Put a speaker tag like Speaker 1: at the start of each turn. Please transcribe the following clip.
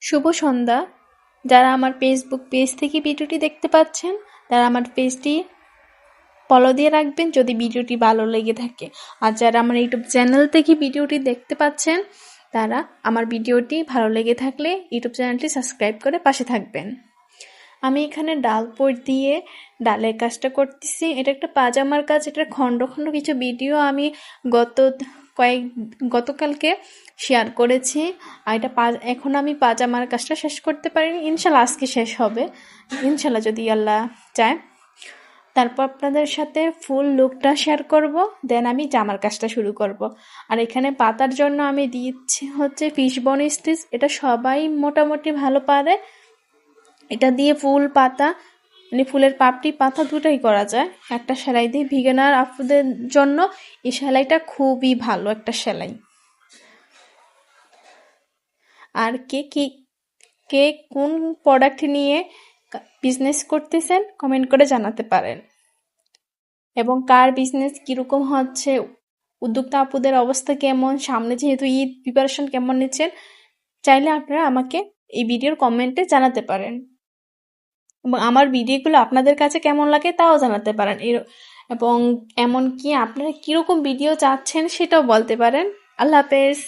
Speaker 1: শুভ সন্ধ্যা। যারা আমার Facebook page থেকে ভিডিওটি দেখতে পাচ্ছেন, তারা আমার পেজটি ফলো দিয়ে রাখবেন যদি ভিডিওটি ভালো লেগে থাকে। আর যারা আমার ইউটিউব চ্যানেল থেকে ভিডিওটি দেখতে পাচ্ছেন, তারা আমার ভিডিওটি ভালো লেগে থাকলে ইউটিউব চ্যানেলটি সাবস্ক্রাইব করে পাশে থাকবেন। আমি এখানে ডাল পুর দিয়ে ডালের কাজটা করতেছি। এটা একটা পাজামার কাজ। এটার খণ্ড খণ্ড কিছু ভিডিও আমি গত গতকালকে শেয়ার করেছি। আর এটা এখন আমি পাজামার কাজটা শেষ করতে পারিনি, ইনশাল্লাহ আজকে শেষ হবে, ইনশাল্লাহ যদি আল্লাহ চায়। তারপর আপনাদের সাথে ফুল লুকটা শেয়ার করব, দেন আমি জামার কাজটা শুরু করব। আর এখানে পাতার জন্য আমি দিচ্ছি হচ্ছে ফিশবোন স্টিচ। এটা সবাই মোটামুটি ভালো পারে। এটা দিয়ে ফুল পাতা মানে ফুলের পাপড়ি পাতা দুটাই করা যায় একটা সেলাই দিয়ে। বিগিনার আপুদের জন্য এই সেলাইটা খুবই ভালো একটা সেলাই। আর কে কোন প্রোডাক্ট নিয়ে বিজনেস করতেছেন কমেন্ট করে জানাতে পারেন, এবং কার বিজনেস কিরকম হচ্ছে, উদ্যোক্তা আপুদের অবস্থা কেমন, সামনে যেহেতু ঈদ প্রিপারেশন কেমন নিচ্ছেন, চাইলে আপনারা আমাকে এই ভিডিওর কমেন্টে জানাতে পারেন, এবং আমার ভিডিওগুলো আপনাদের কাছে কেমন লাগে তাও জানাতে পারেন। এবং এমনকি আপনারা কিরকম ভিডিও চাচ্ছেন সেটাও বলতে পারেন। আল্লাহ হাফেজ।